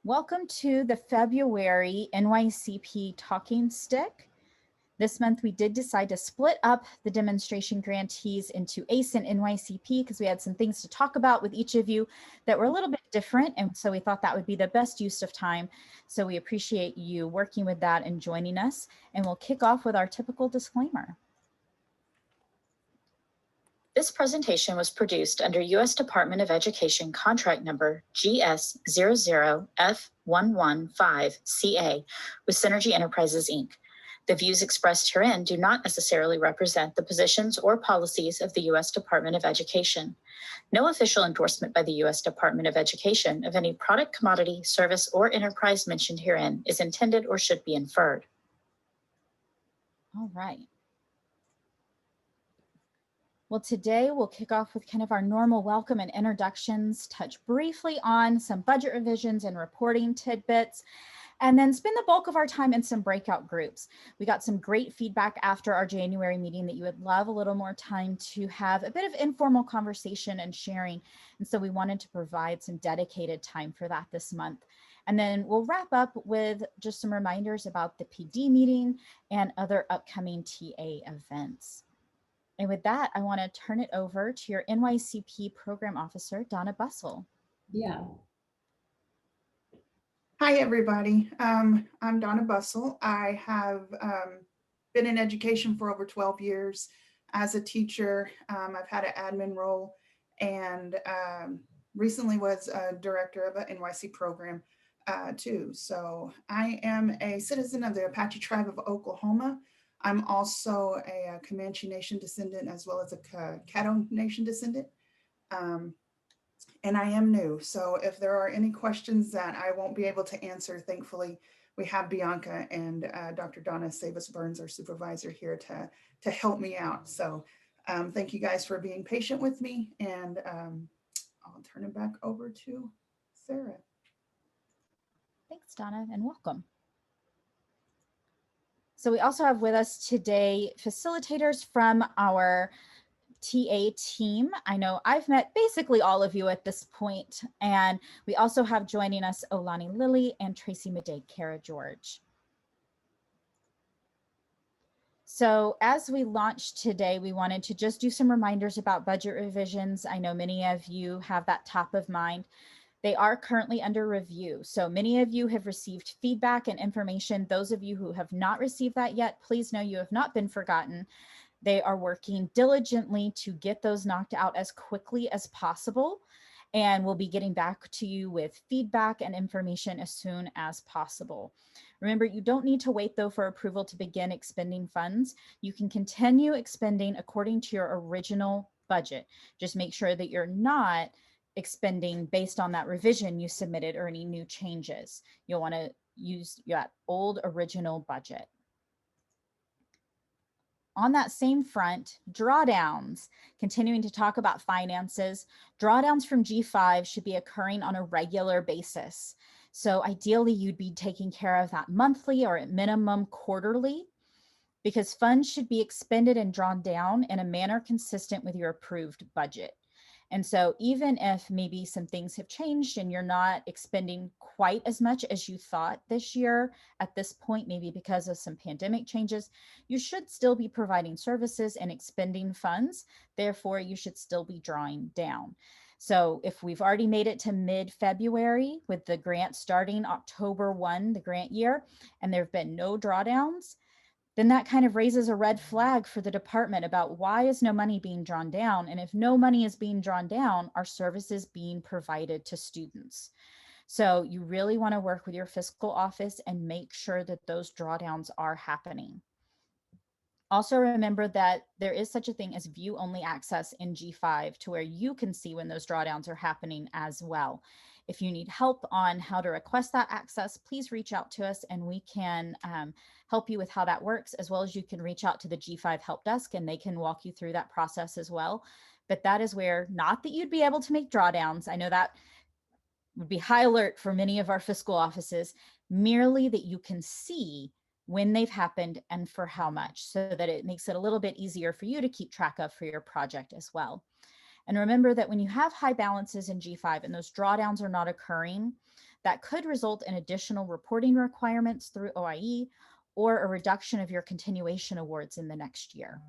Welcome to the February NYCP Talking Stick. This month we did decide to split up the demonstration grantees into ACE and NYCP because we had some things to talk about with each of you that were a little bit different, and so we thought that would be the best use of time. So we appreciate you working with that and joining us, and we'll kick off with our typical disclaimer. This presentation was produced under U.S. Department of Education contract number GS00F115CA with Synergy Enterprises, Inc. The views expressed herein do not necessarily represent the positions or policies of the U.S. Department of Education. No official endorsement by the U.S. Department of Education of any product, commodity, service, or enterprise mentioned herein is intended or should be inferred. All right. Well, today we'll kick off with kind of our normal welcome and introductions, touch briefly on some budget revisions and reporting tidbits, and then spend the bulk of our time in some breakout groups. We got some great feedback after our January meeting that you would love a little more time to have a bit of informal conversation and sharing. And so we wanted to provide some dedicated time for that this month. And then we'll wrap up with just some reminders about the PD meeting and other upcoming TA events. And with that, I want to turn it over to your NYCP program officer, Donna Bussell. Yeah. Hi, everybody. I'm Donna Bussell. I have been in education for over 12 years as a teacher. I've had an admin role and recently was a director of an NYC program too. So I am a citizen of the Apache tribe of Oklahoma. I'm also a Comanche Nation descendant as well as a Caddo Nation descendant. And I am new. So if there are any questions that I won't be able to answer, thankfully, we have Bianca and Dr. Donna Savas-Burns, our supervisor here to help me out. So thank you guys for being patient with me, and I'll turn it back over to Sarah. Thanks, Donna, and welcome. So we also have with us today facilitators from our TA team. I know I've met basically all of you at this point, and we also have joining us Olani Lilly and Tracy Madej Kara George. So as we launched today, we wanted to just do some reminders about budget revisions. I know many of you have that top of mind. They are currently under review. So many of you have received feedback and information. Those of you who have not received that yet, please know you have not been forgotten. They are working diligently to get those knocked out as quickly as possible. And we'll be getting back to you with feedback and information as soon as possible. Remember, you don't need to wait though for approval to begin expending funds. You can continue expending according to your original budget. Just make sure that you're not expending based on that revision you submitted or any new changes. You'll want to use that old original budget. On that same front, drawdowns, continuing to talk about finances, drawdowns from G5 should be occurring on a regular basis. So ideally you'd be taking care of that monthly or at minimum quarterly, because funds should be expended and drawn down in a manner consistent with your approved budget. And so even if maybe some things have changed and you're not expending quite as much as you thought this year at this point, maybe because of some pandemic changes, you should still be providing services and expending funds. Therefore, you should still be drawing down. So if we've already made it to mid-February with the grant starting October 1, the grant year, and there have been no drawdowns, then that kind of raises a red flag for the department about why is no money being drawn down? And if no money is being drawn down, are services being provided to students? So you really want to work with your fiscal office and make sure that those drawdowns are happening. Also remember that there is such a thing as view-only access in G5 to where you can see when those drawdowns are happening as well. If you need help on how to request that access, please reach out to us and we can help you with how that works, as well as you can reach out to the G5 help desk and they can walk you through that process as well. But that is where, not that you'd be able to make drawdowns, I know that would be high alert for many of our fiscal offices, merely that you can see when they've happened and for how much, so that it makes it a little bit easier for you to keep track of for your project as well. And remember that when you have high balances in G5 and those drawdowns are not occurring, that could result in additional reporting requirements through OIE or a reduction of your continuation awards in the next year.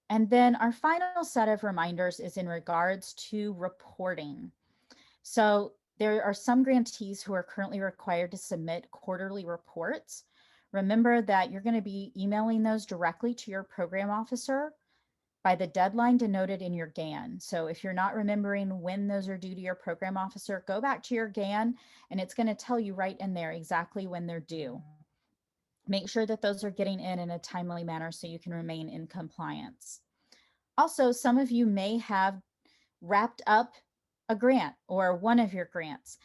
And then our final set of reminders is in regards to reporting. So there are some grantees who are currently required to submit quarterly reports. Remember that you're going to be emailing those directly to your program officer by the deadline denoted in your GAN. So if you're not remembering when those are due to your program officer, go back to your GAN and it's going to tell you right in there exactly when they're due. Make sure that those are getting in a timely manner so you can remain in compliance. Also, some of you may have wrapped up a grant or one of your grants.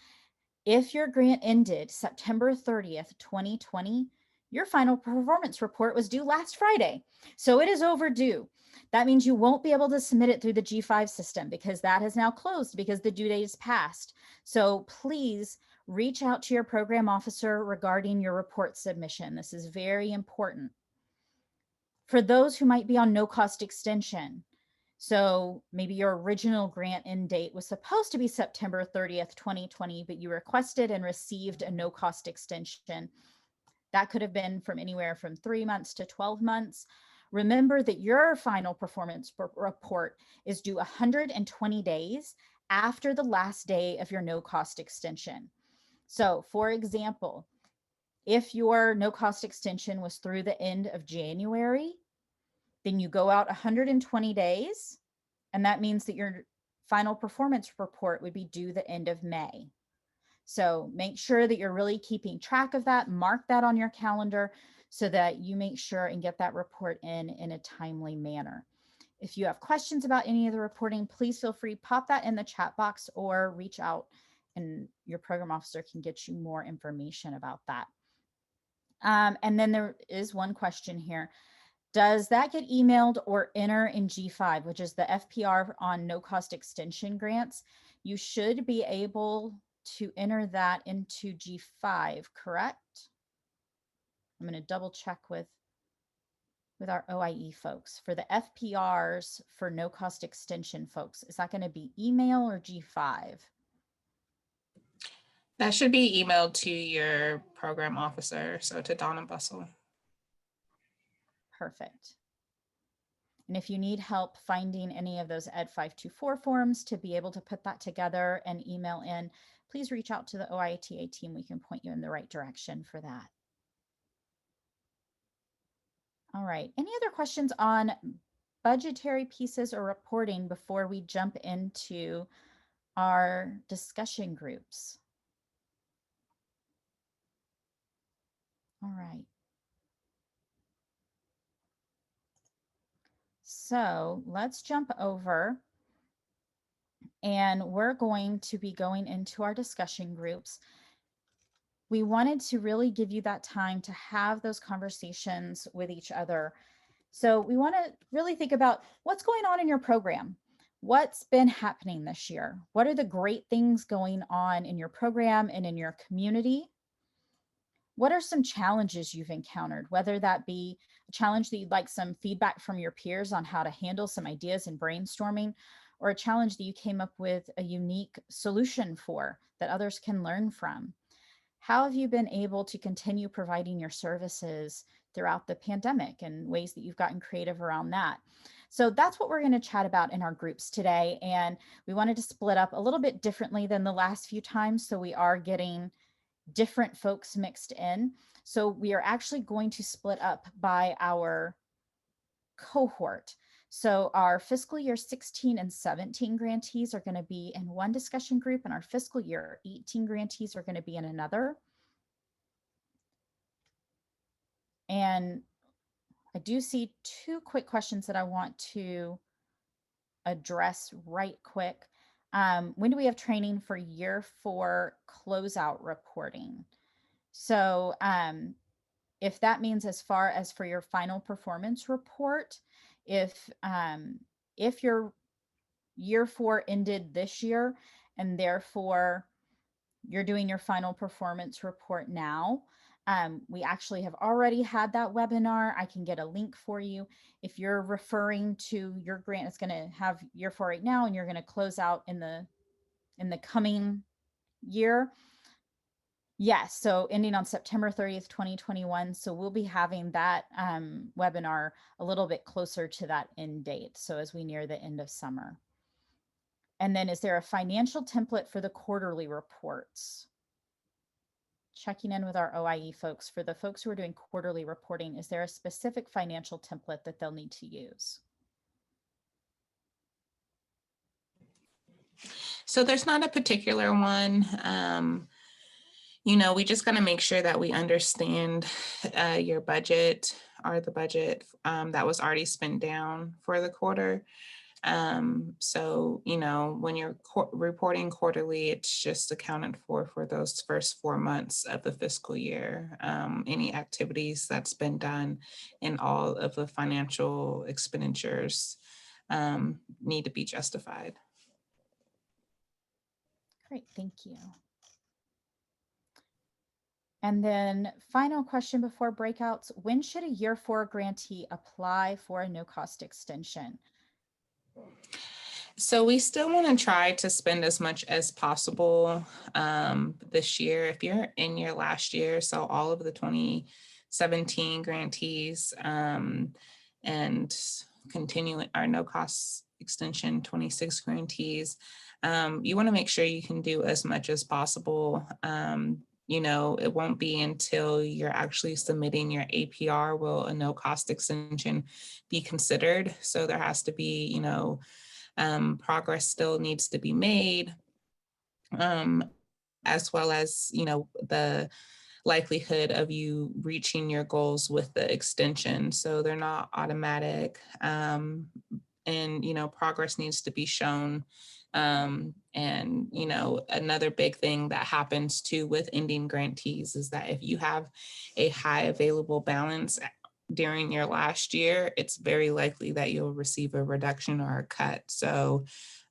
If your grant ended September 30th, 2020, your final performance report was due last Friday. So it is overdue. That means you won't be able to submit it through the G5 system because that has now closed because the due date is passed. So please reach out to your program officer regarding your report submission. This is very important. For those who might be on no cost extension, so maybe your original grant end date was supposed to be September 30th, 2020, but you requested and received a no cost extension. That could have been from anywhere from 3 months to 12 months. Remember that your final performance report is due 120 days after the last day of your no cost extension. So for example, if your no cost extension was through the end of January, then you go out 120 days, and that means that your final performance report would be due the end of May. So make sure that you're really keeping track of that, mark that on your calendar so that you make sure and get that report in a timely manner. If you have questions about any of the reporting, please feel free, pop that in the chat box or reach out and your program officer can get you more information about that. And then there is one question here. Does that get emailed or enter in G5, which is the FPR on no cost extension grants? You should be able to enter that into G5, correct? I'm going to double check with our OIE folks. For the FPRs for no cost extension folks, is that going to be email or G5? That should be emailed to your program officer, so to Donna Bustle. Perfect. And if you need help finding any of those Ed 524 forms to be able to put that together and email in, please reach out to the OITA team. We can point you in the right direction for that. All right, any other questions on budgetary pieces or reporting before we jump into our discussion groups? All right. So let's jump over and we're going to be going into our discussion groups. We wanted to really give you that time to have those conversations with each other. So we want to really think about what's going on in your program. What's been happening this year? What are the great things going on in your program and in your community? What are some challenges you've encountered, whether that be a challenge that you'd like some feedback from your peers on how to handle some ideas in brainstorming, or a challenge that you came up with a unique solution for that others can learn from? How have you been able to continue providing your services throughout the pandemic and ways that you've gotten creative around that? So that's what we're going to chat about in our groups today. And we wanted to split up a little bit differently than the last few times. So we are getting different folks mixed in. So we are actually going to split up by our cohort. So our fiscal year 16 and 17 grantees are going to be in one discussion group, and our fiscal year 18 grantees are going to be in another. And I do see two quick questions that I want to address right quick. When do we have training for year 4 closeout reporting? So if that means as far as for your final performance report, if your year 4 ended this year and therefore you're doing your final performance report now, we actually have already had that webinar. I can get a link for you. If you're referring to your grant, it's going to have year 4 right now, and you're going to close out in the in the coming year. Yes, so ending on September 30th, 2021. So we'll be having that webinar a little bit closer to that end date. So as we near the end of summer. And then is there a financial template for the quarterly reports? Checking in with our OIE folks. For the folks who are doing quarterly reporting, is there a specific financial template that they'll need to use? So there's not a particular one. You know, we just got to make sure that we understand your budget or the budget that was already spent down for the quarter. So, you know, when you're reporting quarterly, it's just accounted for those first 4 months of the fiscal year. Any activities that's been done and all of the financial expenditures need to be justified. Great, thank you. And then final question before breakouts, when should a year 4 grantee apply for a no cost extension? So we still want to try to spend as much as possible this year. If you're in your last year, so all of the 2017 grantees and continuing our no cost extension 26 grantees, you want to make sure you can do as much as possible. You know, it won't be until you're actually submitting your APR will a no cost extension be considered. So there has to be, you know, progress still needs to be made, as well as, you know, the likelihood of you reaching your goals with the extension. So they're not automatic. And, you know, progress needs to be shown. And, you know, another big thing that happens too with ending grantees is that if you have a high available balance during your last year, it's very likely that you'll receive a reduction or a cut. So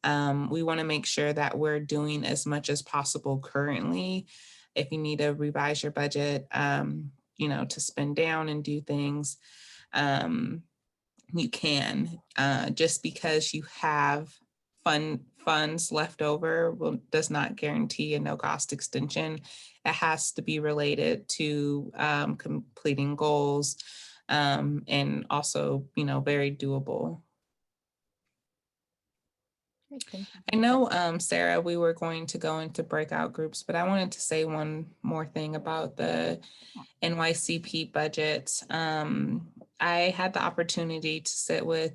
we want to make sure that we're doing as much as possible currently. If you need to revise your budget, you know, to spend down and do things, you can. Just because you have funds left over does not guarantee a no cost extension. It has to be related to completing goals, and also, you know, very doable. Great, thank you. I know, Sarah, we were going to go into breakout groups, but I wanted to say one more thing about the NYCP budget. I had the opportunity to sit with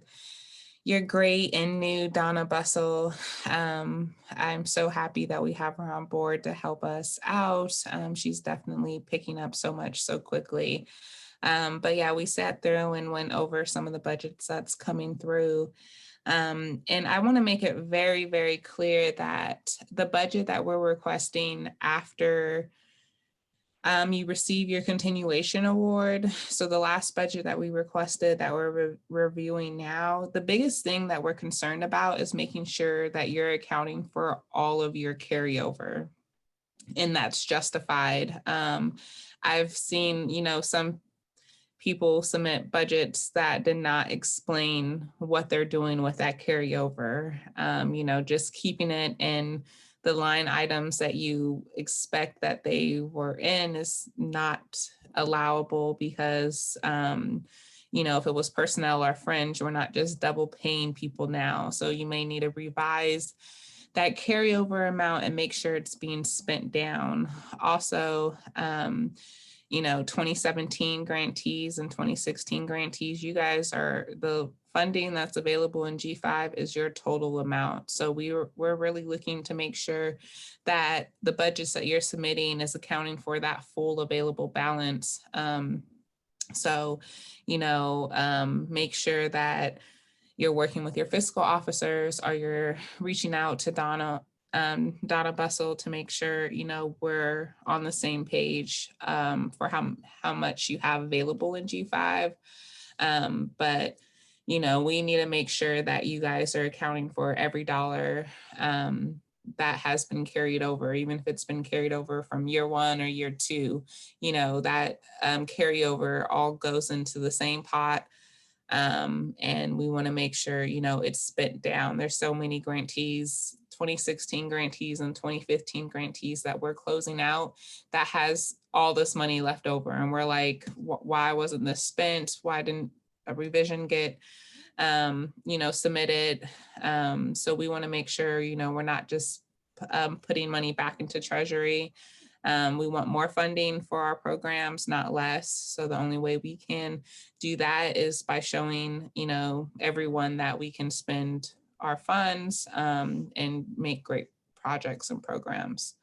your great and new Donna Bustle. I'm so happy that we have her on board to help us out. She's definitely picking up so much so quickly. But yeah, we sat through and went over some of the budgets that's coming through. And I want to make it very, very clear that the budget that we're requesting after you receive your continuation award. So the last budget that we requested that we're reviewing now, the biggest thing that we're concerned about is making sure that you're accounting for all of your carryover, and that's justified. I've seen, you know, some people submit budgets that did not explain what they're doing with that carryover. You know, just keeping it in the line items that you expect that they were in is not allowable because, you know, if it was personnel or fringe, we're not just double paying people now. So you may need to revise that carryover amount and make sure it's being spent down. Also, you know, 2017 grantees and 2016 grantees, you guys are the funding that's available in G5 is your total amount. So we're really looking to make sure that the budgets that you're submitting is accounting for that full available balance. So, you know, make sure that you're working with your fiscal officers or you're reaching out to Donna Bustle to make sure, you know, we're on the same page for how much you have available in G5. But, you know, we need to make sure that you guys are accounting for every dollar that has been carried over, even if it's been carried over from year 1 or year 2, you know, that carryover all goes into the same pot. And we want to make sure, you know, it's spent down. There's so many grantees 2016 grantees and 2015 grantees that we're closing out that has all this money left over. And we're like, why wasn't this spent? Why didn't a revision get, submitted? So we want to make sure, we're not just putting money back into Treasury. We want more funding for our programs, not less. So the only way we can do that is by showing, everyone that we can spend our funds and make great projects and programs.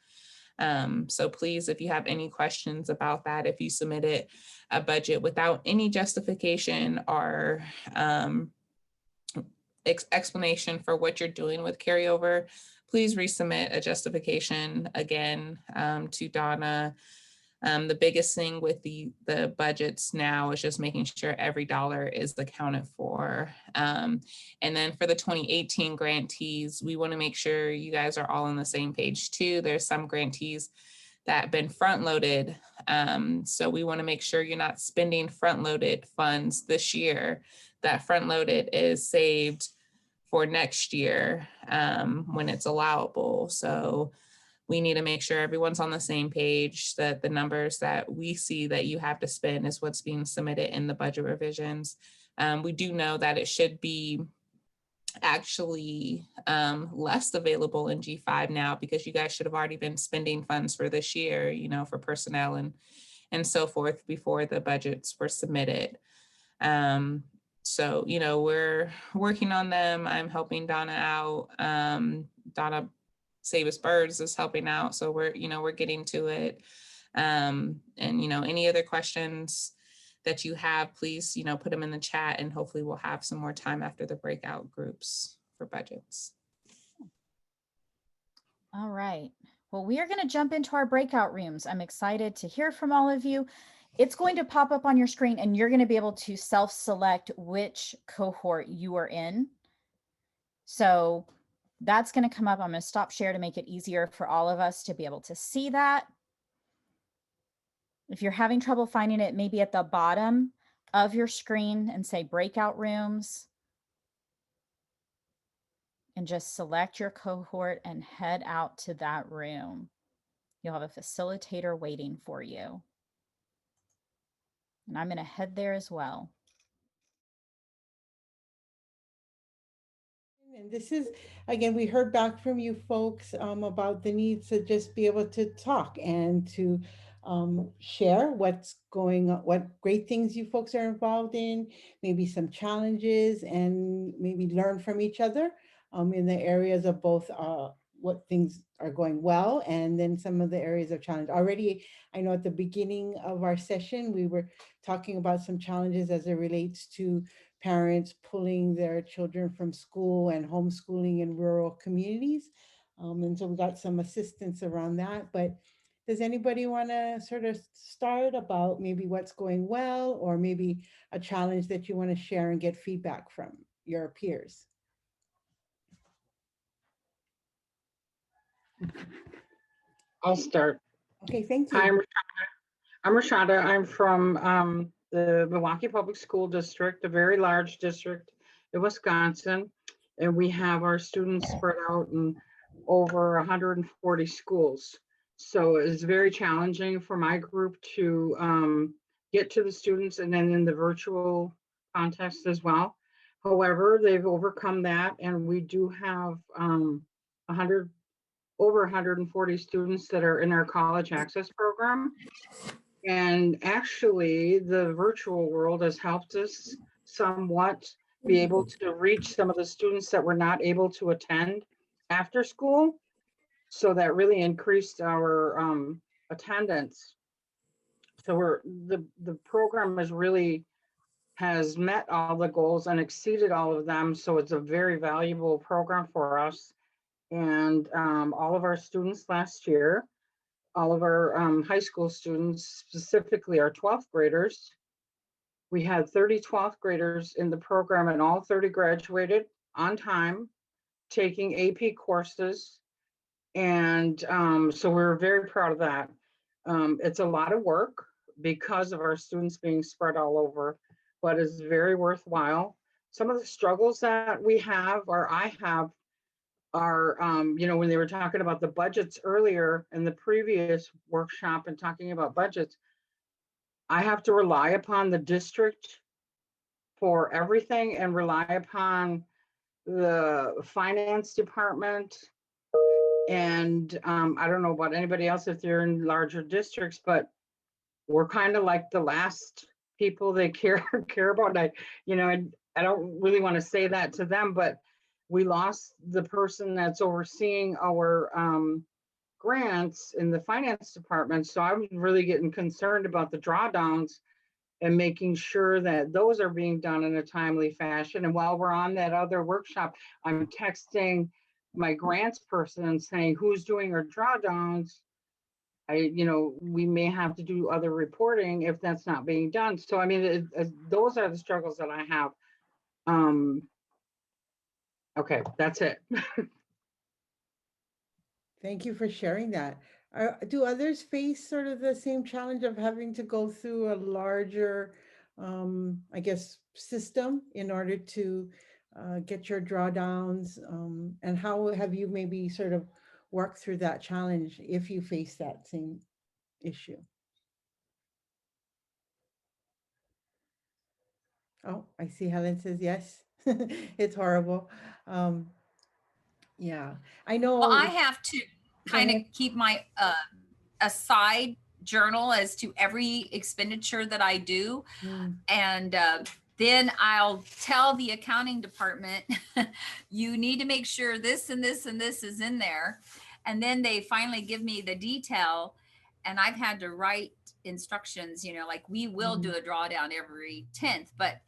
So please, if you have any questions about that, if you submitted a budget without any justification or explanation for what you're doing with carryover, please resubmit a justification again to Donna. The biggest thing with the budgets now is just making sure every dollar is accounted for. And then for the 2018 grantees, we want to make sure you guys are all on the same page too. There's some grantees that have been front loaded. So we want to make sure you're not spending front loaded funds this year. That front loaded is saved for next year when it's allowable. So we need to make sure everyone's on the same page, that the numbers that we see that you have to spend is what's being submitted in the budget revisions. We do know that it should be actually less available in G5 now, because you guys should have already been spending funds for this year, for personnel and so forth before the budgets were submitted. So, we're working on them. I'm helping Donna out. Donna Save Us Birds is helping out. So we're getting to it. And, any other questions that you have, please, put them in the chat, and hopefully we'll have some more time after the breakout groups for budgets. All right. Well, we are going to jump into our breakout rooms. I'm excited to hear from all of you. It's going to pop up on your screen, and you're going to be able to self-select which cohort you are in. So that's going to come up. I'm going to stop share to make it easier for all of us to be able to see that. If you're having trouble finding it, maybe at the bottom of your screen and say breakout rooms. And just select your cohort and head out to that room. You'll have a facilitator waiting for you. And I'm going to head there as well. And this is, again, we heard back from you folks about the need to just be able to talk and to share what's going on, what great things you folks are involved in, maybe some challenges, and maybe learn from each other in the areas of both what things are going well, and then some of the areas of challenge. Already, I know at the beginning of our session, we were talking about some challenges as it relates to parents pulling their children from school and homeschooling in rural communities. And so we got some assistance around that. But does anybody want to sort of start about maybe what's going well, or maybe a challenge that you want to share and get feedback from your peers? I'll start. Okay, thank you. Hi, I'm Rashada. I'm from the Milwaukee Public School District, a very large district in Wisconsin. And we have our students spread out in over 140 schools. So it's very challenging for my group to get to the students, and then in the virtual context as well. However, they've overcome that, and we do have over 140 students that are in our college access program. And actually, the virtual world has helped us somewhat be able to reach some of the students that were not able to attend after school. So that really increased our attendance. So the program has met all the goals and exceeded all of them. So it's a very valuable program for us. And all of our students last year, all of our high school students, specifically our 12th graders, we had 30 12th graders in the program, and all 30 graduated on time, taking AP courses. And so we're very proud of that. It's a lot of work because of our students being spread all over, but it's very worthwhile. Some of the struggles that we have, or I have, are, you know, when they were talking about the budgets earlier in the previous workshop and talking about budgets, I have to rely upon the district for everything and rely upon the finance department. And I don't know about anybody else if they're in larger districts, but we're kind of like the last people they care about. You know, I don't really want to say that to them, but we lost the person that's overseeing our grants in the finance department. So I'm really getting concerned about the drawdowns and making sure that those are being done in a timely fashion. And while we're on that other workshop, I'm texting my grants person and saying, who's doing our drawdowns? You know, we may have to do other reporting if that's not being done. So, I mean, those are the struggles that I have. Okay, that's it. Thank you for sharing that. Do others face sort of the same challenge of having to go through a larger, I guess, system in order to get your drawdowns? And how have you maybe sort of worked through that challenge if you face that same issue? Oh, I see Helen says yes. It's horrible. Yeah, I know. Well, I have to Go kind of ahead. keep my a side journal as to every expenditure that I do. Mm, And then I'll tell the accounting department, you need to make sure this and this and this is in there. And then they finally give me the detail. And I've had to write instructions, you know, like we will do a drawdown every 10th, but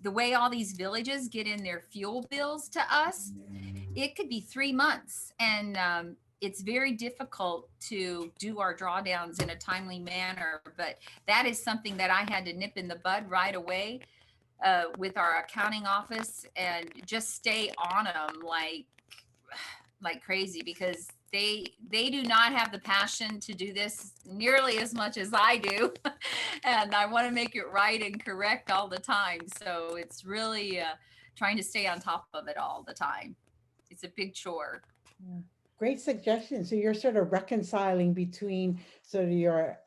the way all these villages get in their fuel bills to us, it could be 3 months. And it's very difficult to do our drawdowns in a timely manner, but that is something that I had to nip in the bud right away with our accounting office and just stay on them like crazy, because they do not have the passion to do this nearly as much as I do. And I want to make it right and correct all the time. So it's really trying to stay on top of it all the time. It's a big chore. yeah. Great suggestion. So you're sort of reconciling between sort of your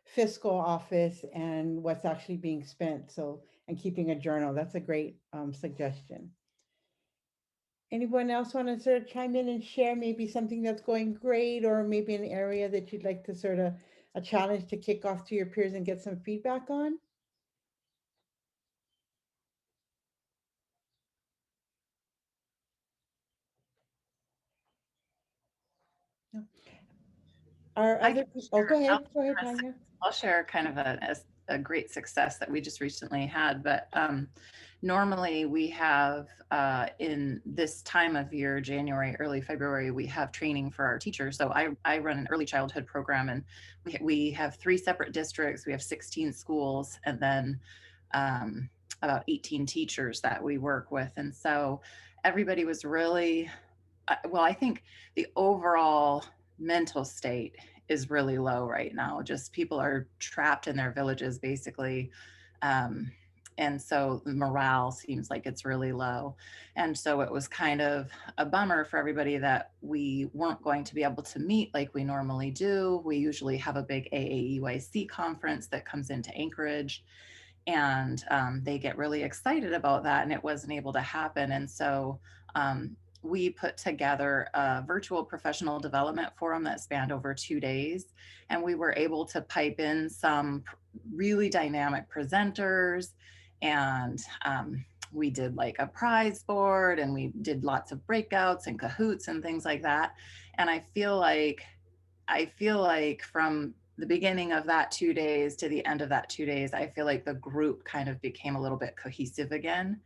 fiscal office and what's actually being spent. So, and keeping a journal. That's a great suggestion. Anyone else want to sort of chime in and share maybe something that's going great, or maybe an area that you'd like to sort of a challenge to kick off to your peers and get some feedback on? No. Are I other can people? Oh, share. go ahead, Tanya. I'll share kind of a great success that we just recently had. But normally we have in this time of year, January, early February, we have training for our teachers. So I run an early childhood program, and we have 3 separate districts. We have 16 schools, and then about 18 teachers that we work with. And so everybody was really, well, I think the overall mental state is really low right now. Just people are trapped in their villages basically. And so the morale seems like it's really low. And so it was kind of a bummer for everybody that we weren't going to be able to meet like we normally do. We usually have a big AAEYC conference that comes into Anchorage, and they get really excited about that, and it wasn't able to happen. And so we put together a virtual professional development forum that spanned over 2 days. And we were able to pipe in some really dynamic presenters. And we did like a prize board, and we did lots of breakouts and Kahoots and things like that. And I feel like from the beginning of that 2 days to the end of that 2 days, I feel like the group kind of became a little bit cohesive again.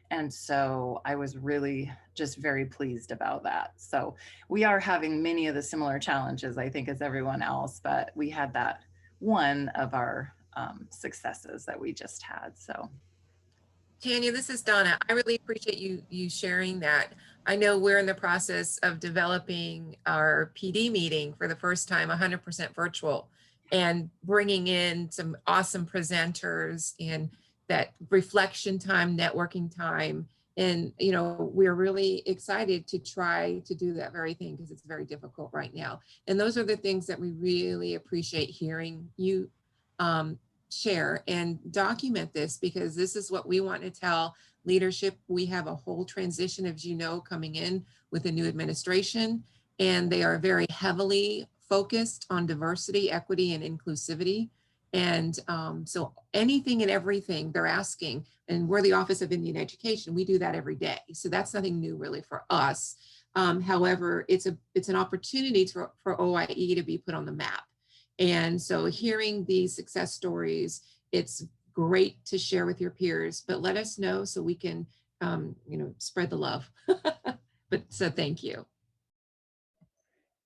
And so I was really just very pleased about that. So we are having many of the similar challenges, I think, as everyone else, but we had that one of our successes that we just had. So Tanya, this is Donna. I really appreciate you sharing that. I know we're in the process of developing our PD meeting for the first time, 100% virtual, and bringing in some awesome presenters and that reflection time, networking time, And, you know, we're really excited to try to do that very thing because it's very difficult right now. And those are the things that we really appreciate hearing you share and document this, because this is what we want to tell leadership. We have a whole transition, as you know, coming in with a new administration, and they are very heavily focused on diversity, equity, and inclusivity. And so anything and everything they're asking, and we're the Office of Indian Education, we do that every day. So that's nothing new really for us. However, it's an opportunity for OIE to be put on the map. And so hearing these success stories, it's great to share with your peers, but let us know so we can, you know, spread the love. But so thank you.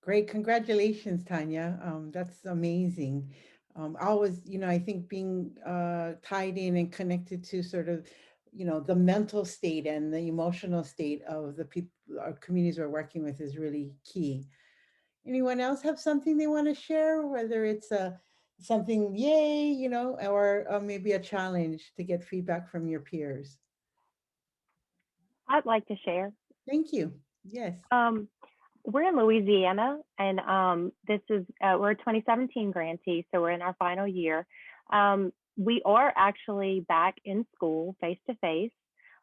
Great, congratulations, Tanya. That's amazing. Always, you know, I think being tied in and connected to sort of, you know, the mental state and the emotional state of the people, our communities we're working with is really key. Anyone else have something they want to share, whether it's something yay, you know, or maybe a challenge to get feedback from your peers? I'd like to share. Thank you. Yes. We're in Louisiana, and this is, we're a 2017 grantee, so we're in our final year. We are actually back in school face-to-face,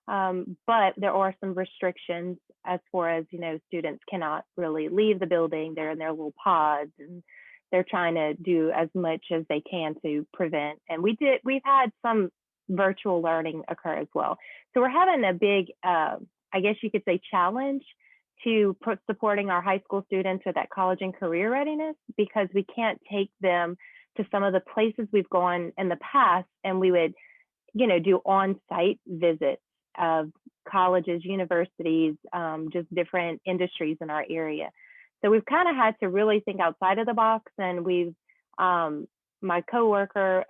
but there are some restrictions as far as, you know, students cannot really leave the building. They're in their little pods, and they're trying to do as much as they can to prevent. And we've had some virtual learning occur as well. So we're having a big, I guess you could say, challenge to supporting our high school students with that college and career readiness, because we can't take them to some of the places we've gone in the past, and we would, you know, do on-site visits of colleges, universities, just different industries in our area. So we've kind of had to really think outside of the box, and we've, my coworker,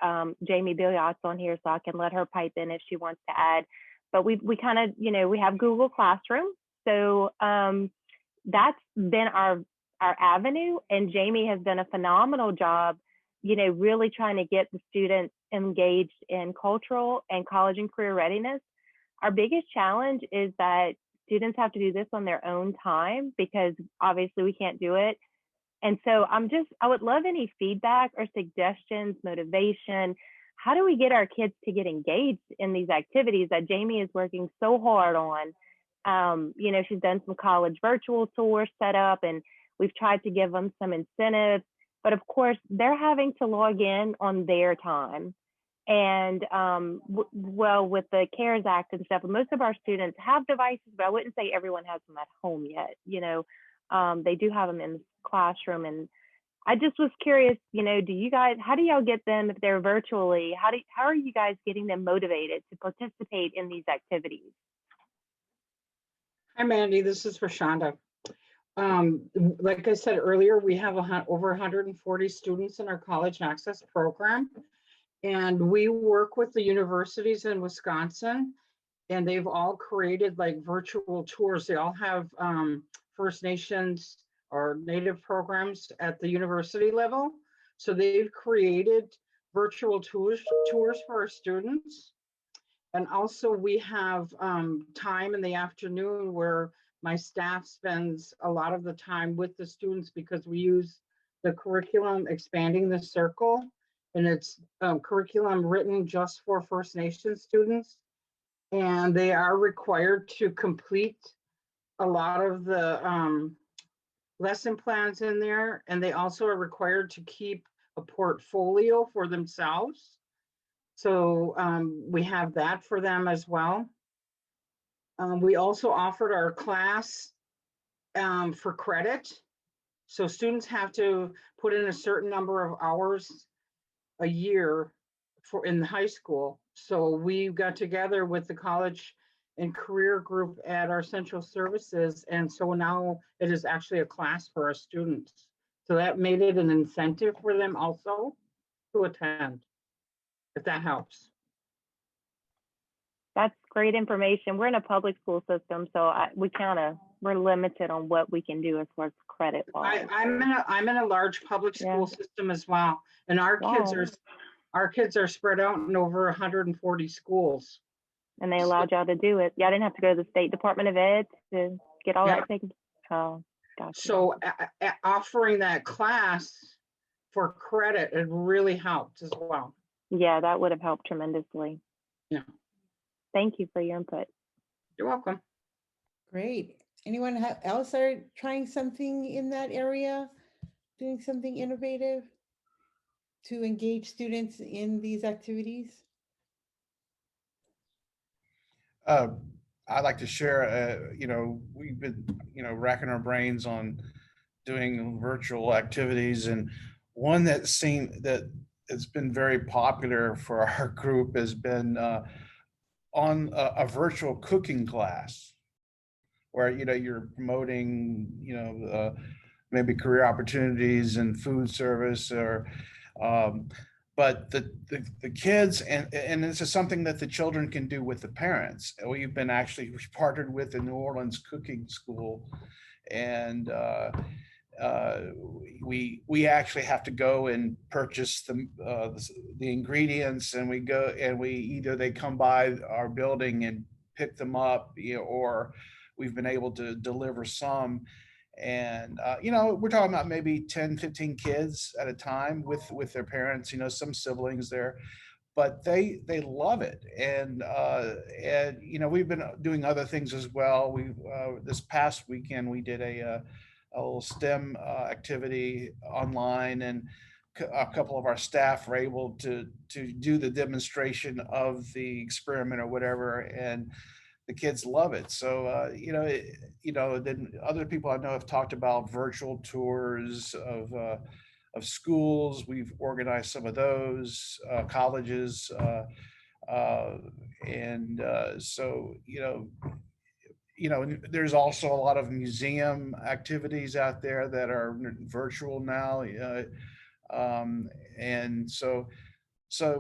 Jamie Billiot's on here, so I can let her pipe in if she wants to add, but we kind of, you know, we have Google Classroom. So that's been our avenue, and Jamie has done a phenomenal job, you know, really trying to get the students engaged in cultural and college and career readiness. Our biggest challenge is that students have to do this on their own time, because obviously we can't do it. And so I would love any feedback or suggestions, motivation. How do we get our kids to get engaged in these activities that Jamie is working so hard on? You know, she's done some college virtual tours set up, and we've tried to give them some incentives, but of course they're having to log in on their time. And well, with the CARES Act and stuff, most of our students have devices, but I wouldn't say everyone has them at home yet. You know, they do have them in the classroom, and I just was curious, you know, how do y'all get them if they're virtually? How are you guys getting them motivated to participate in these activities? Hi, Mandy. This is Rashonda. Like I said earlier, we have over 140 students in our college access program, and we work with the universities in Wisconsin, and they've all created like virtual tours. They all have First Nations or Native programs at the university level. So they've created virtual tours for our students. And also we have time in the afternoon where my staff spends a lot of the time with the students, because we use the curriculum Expanding the Circle, and it's curriculum written just for First Nation students. And they are required to complete a lot of the lesson plans in there. And they also are required to keep a portfolio for themselves. So we have that for them as well. We also offered our class for credit. So students have to put in a certain number of hours a year in the high school. So we got together with the college and career group at our central services. And so now it is actually a class for our students. So that made it an incentive for them also to attend, if that helps. That's great information. We're in a public school system, so we're limited on what we can do as far as credit. I'm in a large public school system as well, and our kids are spread out in over 140 schools. and they allowed y'all to do it. Y'all didn't have to go to the State Department of Ed to get all Yeah. that taken. Oh, gotcha. So offering that class for credit, it really helped as well. Yeah, that would have helped tremendously. Yeah. Thank you for your input. You're welcome. Great. Anyone else are trying something in that area, doing something innovative to engage students in these activities? I'd like to share, we've been, racking our brains on doing virtual activities, and one that it's been very popular for our group has been on a virtual cooking class where, you're promoting, maybe career opportunities in food service or, but the kids, and this is something that the children can do with the parents. We've partnered with the New Orleans Cooking School, and we actually have to go and purchase the ingredients, and either they come by our building and pick them up, or we've been able to deliver some. And we're talking about maybe 10, 15 kids at a time with their parents, some siblings there, but they love it. And we've been doing other things as well. We this past weekend we did a little STEM activity online, and a couple of our staff were able to do the demonstration of the experiment or whatever, and the kids love it. So, then other people I know have talked about virtual tours of schools. We've organized some of those, colleges, so, there's also a lot of museum activities out there that are virtual now. And so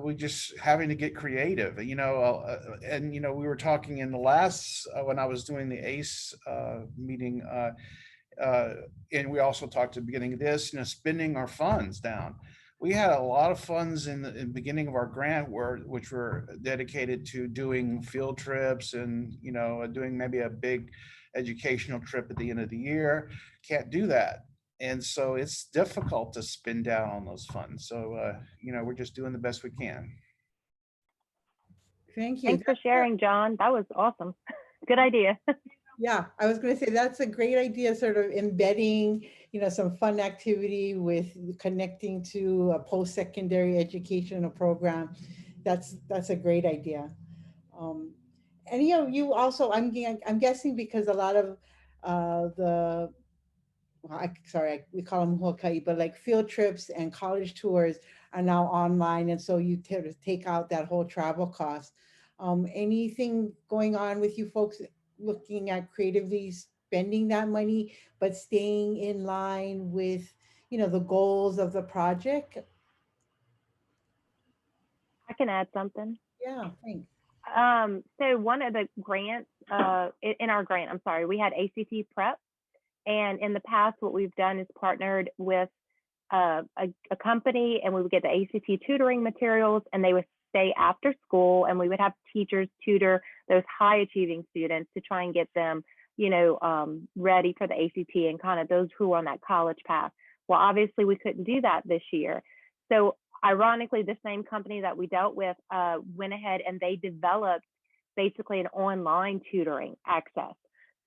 we just having to get creative, and, we were talking in the last, when I was doing the ACE meeting, and we also talked at the beginning of this, spending our funds down. We had a lot of funds in the beginning of our grant which were dedicated to doing field trips and, doing maybe a big educational trip at the end of the year. Can't do that. And so it's difficult to spend down on those funds. So, we're just doing the best we can. Thank you. Thanks for sharing, John. That was awesome. Good idea. Yeah, I was going to say that's a great idea, sort of embedding, some fun activity with connecting to a post-secondary educational program. That's a great idea. And you also, I'm guessing because a lot of we call them hokai, but like field trips and college tours are now online, and so you take out that whole travel cost. Anything going on with you folks looking at creatively spending that money, but staying in line with, the goals of the project? I can add something. Yeah, thanks. So one of the grants, in our grant, I'm sorry, we had ACT Prep. And in the past, what we've done is partnered with a company, and we would get the ACT tutoring materials, and they would stay after school, and we would have teachers tutor those high achieving students to try and get them, ready for the ACT and kind of those who are on that college path. Well, obviously we couldn't do that this year. So ironically, the same company that we dealt with went ahead and they developed basically an online tutoring access.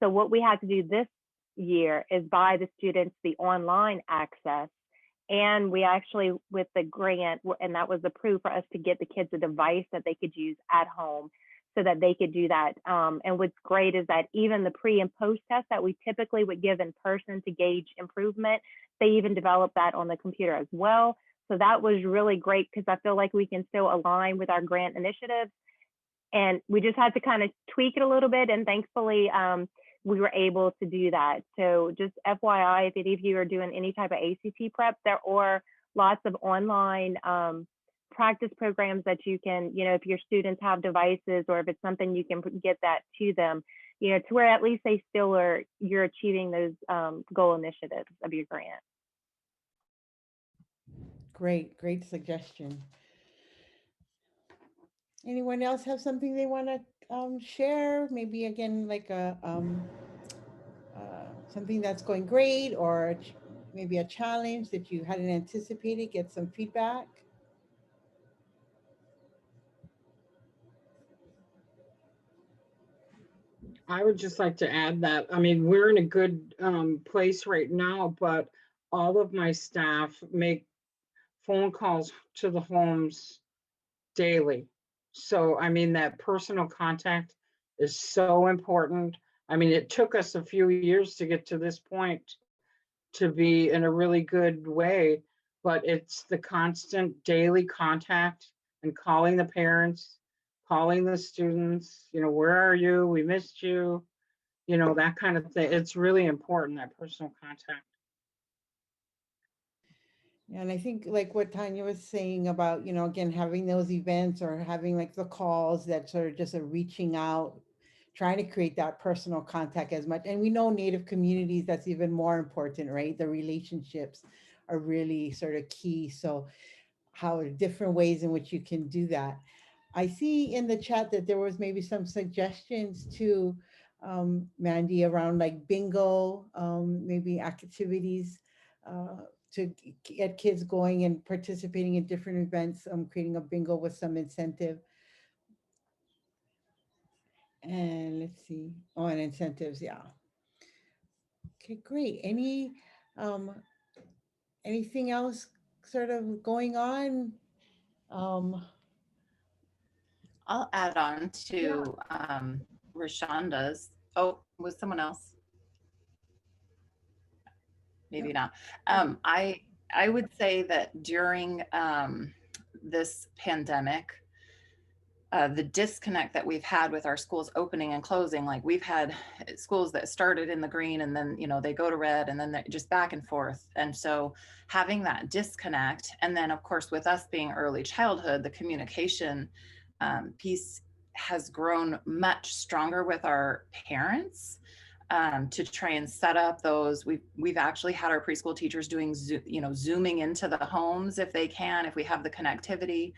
So what we had to do this year is buy the students the online access. And we actually, with the grant, and that was approved for us to get the kids a device that they could use at home so that they could do that. And what's great is that even the pre and post test that we typically would give in person to gauge improvement, they even developed that on the computer as well. So that was really great because I feel like we can still align with our grant initiatives. And we just had to kind of tweak it a little bit. And thankfully, we were able to do that. So just FYI, if any of you are doing any type of ACT prep, there are lots of online practice programs that you can, if your students have devices or if it's something you can get that to them, to where at least they still you're achieving those goal initiatives of your grant. Great suggestion. Anyone else have something they want to share? Maybe again, like a something that's going great, or maybe a challenge that you hadn't anticipated. Get some feedback. I would just like to add that, I mean, we're in a good place right now, but all of my staff make phone calls to the homes daily. So, I mean, that personal contact is so important. I mean, it took us a few years to get to this point to be in a really good way, but it's the constant daily contact and calling the parents, calling the students, you know, where are you? We missed you, you know, that kind of thing. It's really important, that personal contact. And I think like what Tanya was saying about, again, having those events or having like the calls that sort of just are reaching out, trying to create that personal contact as much. And we know Native communities, that's even more important, right? The relationships are really sort of key. So how are different ways in which you can do that. I see in the chat that there was maybe some suggestions to Mandy around like bingo, maybe activities to get kids going and participating in different events, creating a bingo with some incentive. And let's see, oh, and incentives, yeah. Okay, great. Anything else sort of going on? I'll add on to Rashonda's. Oh, was someone else? Maybe not. I would say that during this pandemic, the disconnect that we've had with our schools opening and closing, like we've had schools that started in the green and then, they go to red and then they're just back and forth. And so having that disconnect, and then of course, with us being early childhood, the communication piece has grown much stronger with our parents to try and set up those. We've actually had our preschool teachers doing, Zooming into the homes if they can, if we have the connectivity.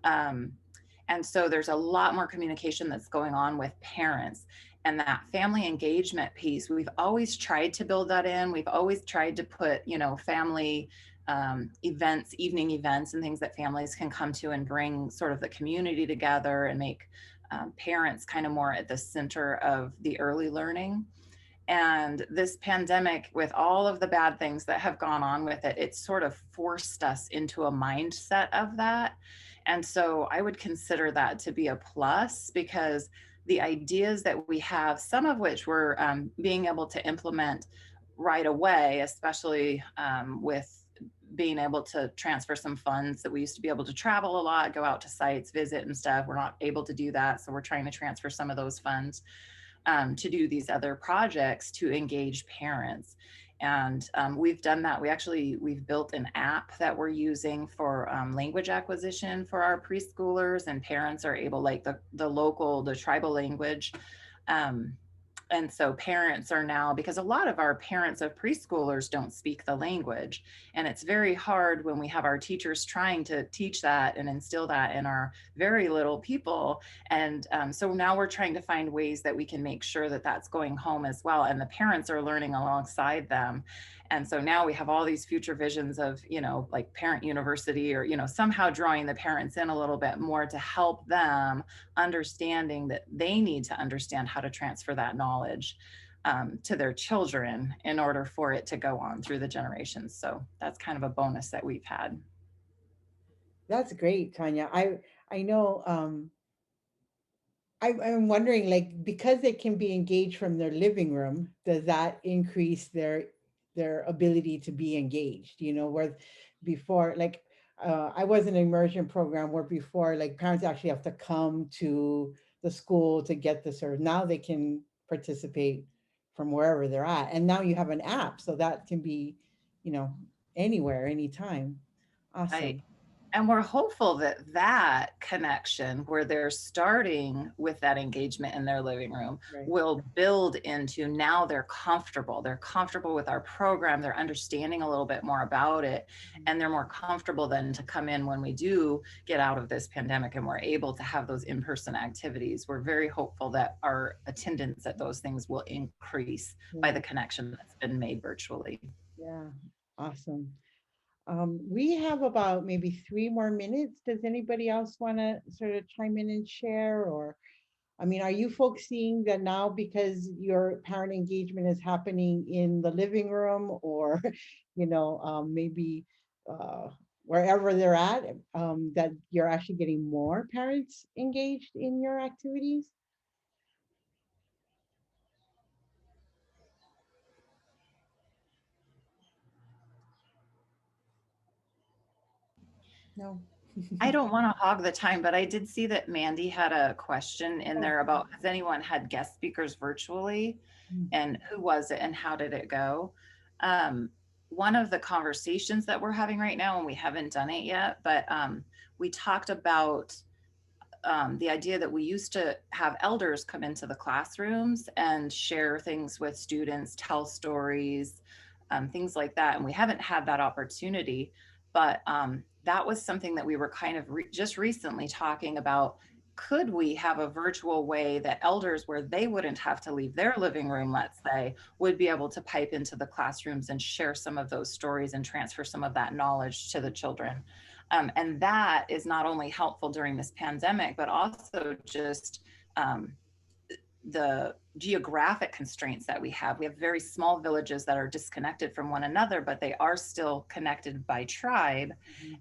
And so there's a lot more communication that's going on with parents, and that family engagement piece. We've always tried to build that in. We've always tried to put, family events, evening events, and things that families can come to and bring sort of the community together and make parents kind of more at the center of the early learning. And this pandemic, with all of the bad things that have gone on with it, it's sort of forced us into a mindset of that. And so I would consider that to be a plus, because the ideas that we have, some of which we're being able to implement right away, especially with being able to transfer some funds that we used to be able to travel a lot, go out to sites, visit and stuff. We're not able to do that. So we're trying to transfer some of those funds to do these other projects to engage parents. And we've done that. We've built an app that we're using for language acquisition for our preschoolers, and parents are able, like the tribal language. And so parents are now, because a lot of our parents of preschoolers don't speak the language. And it's very hard when we have our teachers trying to teach that and instill that in our very little people. And so now we're trying to find ways that we can make sure that that's going home as well. And the parents are learning alongside them. And so now we have all these future visions of, like parent university, or, somehow drawing the parents in a little bit more to help them understanding that they need to understand how to transfer that knowledge to their children in order for it to go on through the generations. So that's kind of a bonus that we've had. That's great, Tanya. I know. I'm wondering, like, because they can be engaged from their living room, does that increase their ability to be engaged? Where before, like, I was in an immersion program where before, like, parents actually have to come to the school to get the service. Now they can participate from wherever they're at, and now you have an app, so that can be, anywhere, anytime. Awesome. And we're hopeful that that connection, where they're starting with that engagement in their living room, Right. will build into, now they're comfortable. They're comfortable with our program. They're understanding a little bit more about it. And they're more comfortable then to come in when we do get out of this pandemic and we're able to have those in-person activities. We're very hopeful that our attendance at those things will increase by the connection that's been made virtually. Yeah, awesome. We have about maybe 3 more minutes. Does anybody else want to sort of chime in and share? Or, I mean, are you folks seeing that now because your parent engagement is happening in the living room, or, you know, maybe wherever they're at, that you're actually getting more parents engaged in your activities? No. I don't want to hog the time, but I did see that Mandy had a question in there about, has anyone had guest speakers virtually, and who was it and how did it go? One of the conversations that we're having right now, and we haven't done it yet, but we talked about the idea that we used to have elders come into the classrooms and share things with students, tell stories, things like that. And we haven't had that opportunity, but that was something that we were kind of just recently talking about. Could we have a virtual way that elders, where they wouldn't have to leave their living room, let's say, would be able to pipe into the classrooms and share some of those stories and transfer some of that knowledge to the children? And that is not only helpful during this pandemic, but also just the geographic constraints that we have. We have very small villages that are disconnected from one another, but they are still connected by tribe.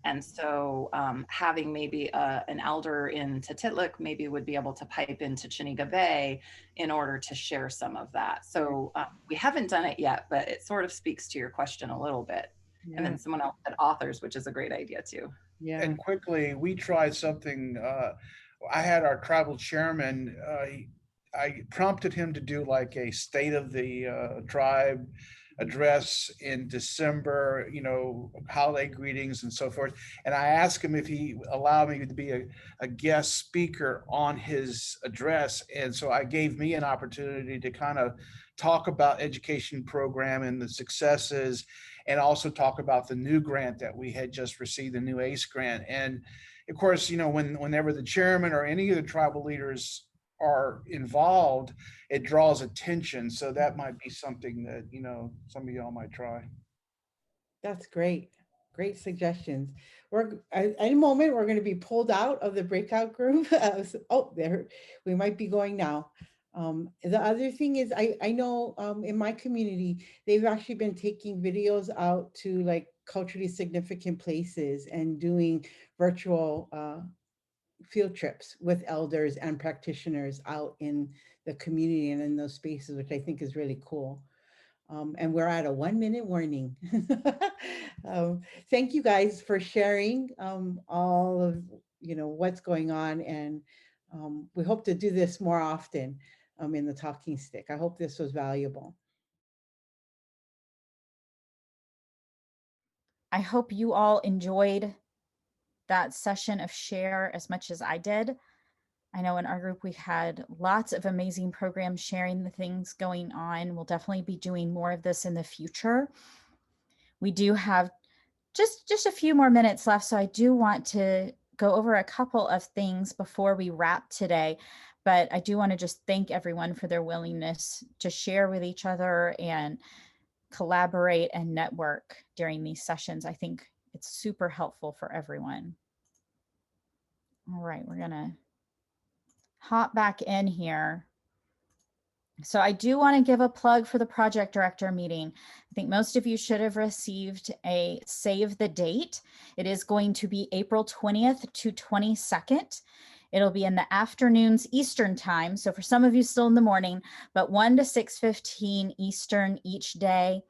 And so having maybe an elder in Tititlik maybe would be able to pipe into Chiniga Bay in order to share some of that. So we haven't done it yet, but it sort of speaks to your question a little bit. Yeah. And then someone else said authors, which is a great idea too. Yeah. And quickly, we tried something. I had our tribal chairman, I prompted him to do like a state of the tribe address in December, you know, holiday greetings and so forth. And I asked him if he allowed me to be a guest speaker on his address. And so I gave me an opportunity to kind of talk about education program and the successes, and also talk about the new grant that we had just received, the new ACE grant. And of course, you know, whenever the chairman or any of the tribal leaders are involved, it draws attention. So that might be something that, you know, some of y'all might try. That's great. Great suggestions. We're at any moment we're going to be pulled out of the breakout group. Oh, there we might be going now. The other thing is, I know in my community, they've actually been taking videos out to like culturally significant places and doing virtual field trips with elders and practitioners out in the community and in those spaces, which I think is really cool. And we're at a 1-minute warning. Thank you guys for sharing all of, you know, what's going on. And we hope to do this more often in the Talking Stick. I hope this was valuable. I hope you all enjoyed that session of share as much as I did. I know in our group, we had lots of amazing programs sharing the things going on. We'll definitely be doing more of this in the future. We do have just a few more minutes left, so I do want to go over a couple of things before we wrap today. But I do want to just thank everyone for their willingness to share with each other and collaborate and network during these sessions. I think it's super helpful for everyone. All right, we're gonna hop back in here. So I do want to give a plug for the project director meeting. I think most of you should have received a save the date. It is going to be April 20th to 22nd. It'll be in the afternoons Eastern time. So for some of you still in the morning, but 1 to 6:15 Eastern each day.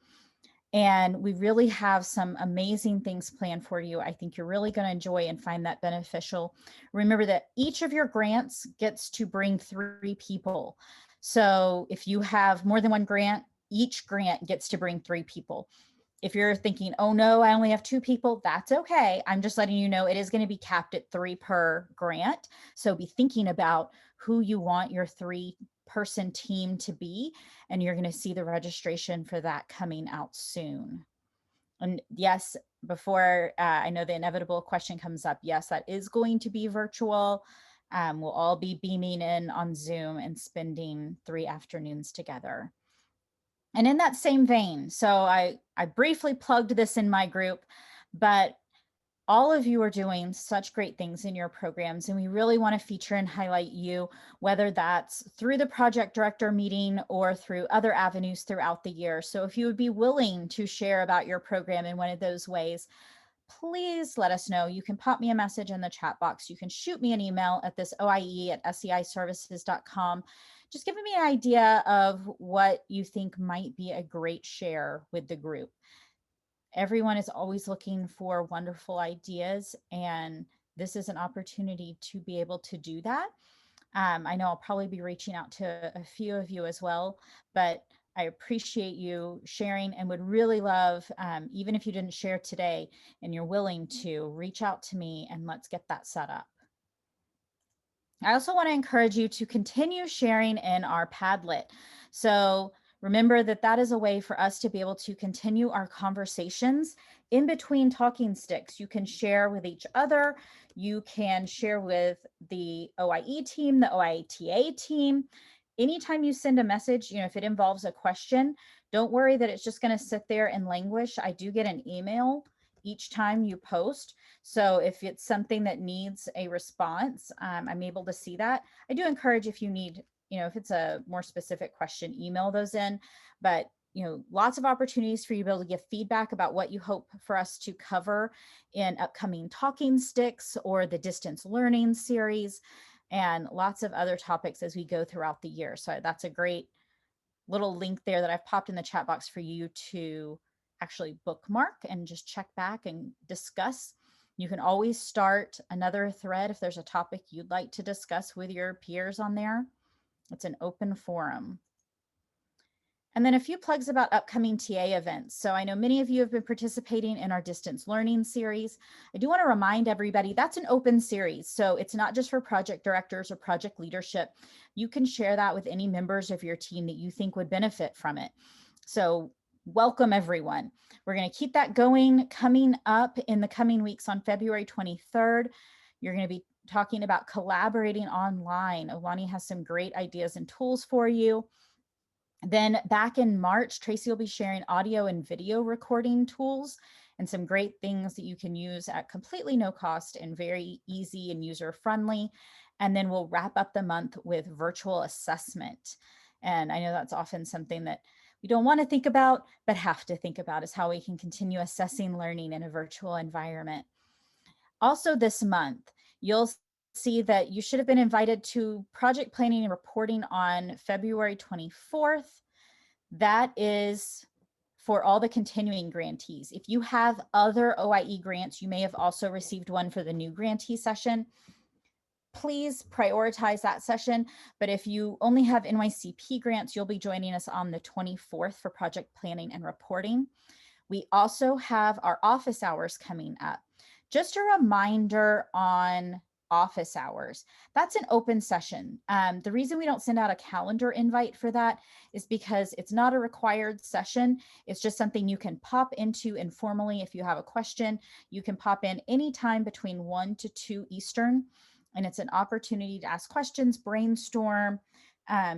And we really have some amazing things planned for you. I think you're really going to enjoy and find that beneficial. Remember that each of your grants gets to bring 3 people. So if you have more than one grant, each grant gets to bring 3 people. If you're thinking, oh no, I only have 2 people, that's okay. I'm just letting you know it is going to be capped at 3 per grant. So be thinking about who you want your 3-person team to be, and you're going to see the registration for that coming out soon. And yes, before I know the inevitable question comes up, yes, that is going to be virtual. We'll all be beaming in on Zoom and spending 3 afternoons together. And in that same vein, so I briefly plugged this in my group, but all of you are doing such great things in your programs, and we really want to feature and highlight you, whether that's through the project director meeting or through other avenues throughout the year. So if you would be willing to share about your program in one of those ways, please let us know. You can pop me a message in the chat box. You can shoot me an email at this oie@seiservices.com. Just giving me an idea of what you think might be a great share with the group. Everyone is always looking for wonderful ideas, and this is an opportunity to be able to do that. I know I'll probably be reaching out to a few of you as well, but I appreciate you sharing and would really love, even if you didn't share today and you're willing to, reach out to me and let's get that set up. I also want to encourage you to continue sharing in our Padlet. So remember that that is a way for us to be able to continue our conversations in between talking sticks. You can share with each other. You can share with the OIE team, the OITA team. Anytime you send a message, if it involves a question, don't worry that it's just going to sit there and languish. I do get an email each time you post. So if it's something that needs a response, I'm able to see that. I do encourage, if you need, if it's a more specific question, email those in, but lots of opportunities for you to be able to give feedback about what you hope for us to cover in upcoming talking sticks or the distance learning series, and lots of other topics as we go throughout the year. So that's a great little link there that I've popped in the chat box for you to actually bookmark and just check back and discuss. You can always start another thread if there's a topic you'd like to discuss with your peers on there. It's an open forum. And then a few plugs about upcoming TA events. So I know many of you have been participating in our distance learning series. I do want to remind everybody that's an open series. So it's not just for project directors or project leadership. You can share that with any members of your team that you think would benefit from it. So welcome everyone. We're going to keep that going. Coming up in the coming weeks on February 23rd, you're going to be talking about collaborating online. Olani has some great ideas and tools for you. Then back in March, Tracy will be sharing audio and video recording tools and some great things that you can use at completely no cost and very easy and user friendly. And then we'll wrap up the month with virtual assessment. And I know that's often something that we don't want to think about, but have to think about, is how we can continue assessing learning in a virtual environment. Also this month, you'll see that you should have been invited to project planning and reporting on February 24th. That is for all the continuing grantees. If you have other OIE grants, you may have also received one for the new grantee session. Please prioritize that session. But if you only have NYCP grants, you'll be joining us on the 24th for project planning and reporting. We also have our office hours coming up. Just a reminder on office hours. That's an open session. The reason we don't send out a calendar invite for that is because it's not a required session. It's just something you can pop into informally. If you have a question, you can pop in anytime between 1 to 2 Eastern. And it's an opportunity to ask questions, brainstorm,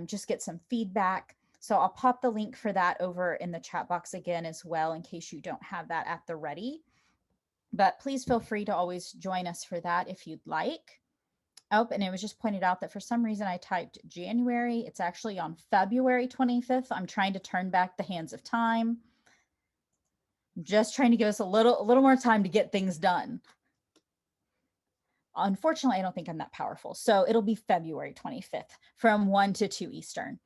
just get some feedback. So I'll pop the link for that over in the chat box again as well, in case you don't have that at the ready. But please feel free to always join us for that if you'd like. Oh, and it was just pointed out that for some reason I typed January. It's actually on February 25th. I'm trying to turn back the hands of time. Just trying to give us a little more time to get things done. Unfortunately, I don't think I'm that powerful. So it'll be February 25th from 1 to 2 Eastern.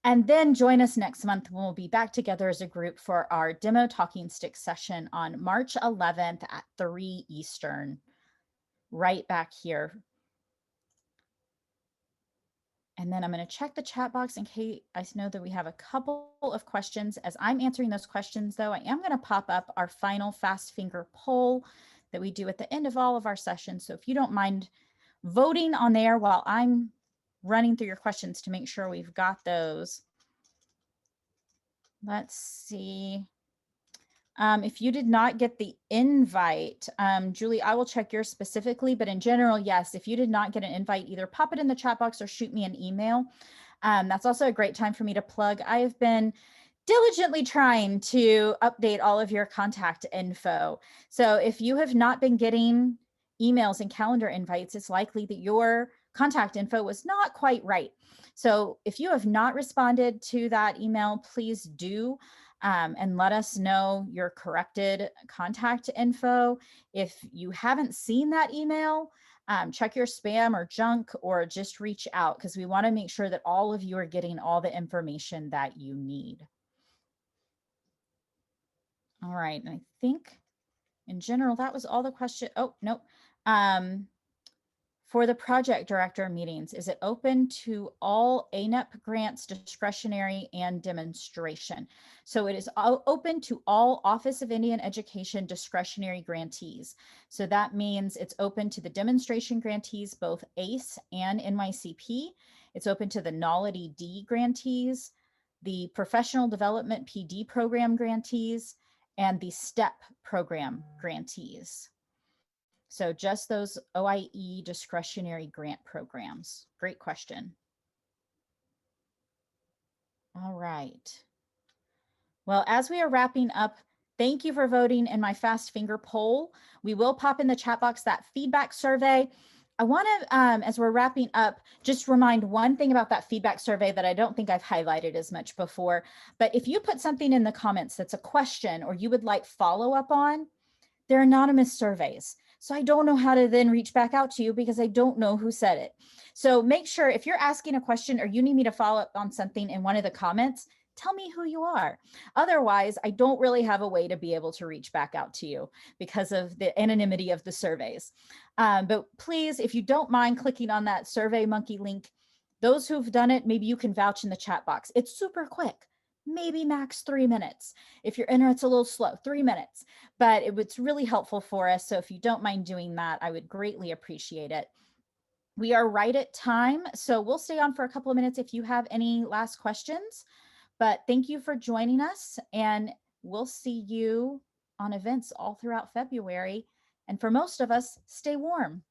And then join us next month when we'll be back together as a group for our demo talking stick session on March 11th at 3 Eastern, right back here. And then I'm going to check the chat box in case I know that we have a couple of questions. As I'm answering those questions, though, I am going to pop up our final fast finger poll that we do at the end of all of our sessions. So if you don't mind voting on there while I'm running through your questions to make sure we've got those. Let's see. If you did not get the invite, Julie, I will check yours specifically, but in general, yes, if you did not get an invite, either pop it in the chat box or shoot me an email. That's also a great time for me to plug. I have been diligently trying to update all of your contact info. So if you have not been getting emails and calendar invites, it's likely that your contact info was not quite right. So if you have not responded to that email, please do. And let us know your corrected contact info. If you haven't seen that email, check your spam or junk, or just reach out, because we want to make sure that all of you are getting all the information that you need. All right, and I think in general, that was all the question. Oh, no. For the project director meetings, is it open to all ANEP grants, discretionary and demonstration? So it is open to all Office of Indian Education discretionary grantees. So that means it's open to the demonstration grantees, both ACE and NYCP. It's open to the NOLID D grantees, the Professional Development PD program grantees, and the STEP program grantees. So just those OIE discretionary grant programs. Great question. All right. Well, as we are wrapping up, thank you for voting in my fast finger poll. We will pop in the chat box that feedback survey. I want to, as we're wrapping up, just remind one thing about that feedback survey that I don't think I've highlighted as much before. But if you put something in the comments that's a question or you would like follow up on, they're anonymous surveys. So I don't know how to then reach back out to you because I don't know who said it. So make sure if you're asking a question or you need me to follow up on something in one of the comments, tell me who you are. Otherwise, I don't really have a way to be able to reach back out to you because of the anonymity of the surveys. But please, if you don't mind clicking on that Survey Monkey link, those who've done it, maybe you can vouch in the chat box. It's super quick. Maybe max 3 minutes. If your internet's a little slow, 3 minutes, but it's really helpful for us. So if you don't mind doing that, I would greatly appreciate it. We are right at time, so we'll stay on for a couple of minutes if you have any last questions, but thank you for joining us, and we'll see you on events all throughout February. And for most of us, stay warm.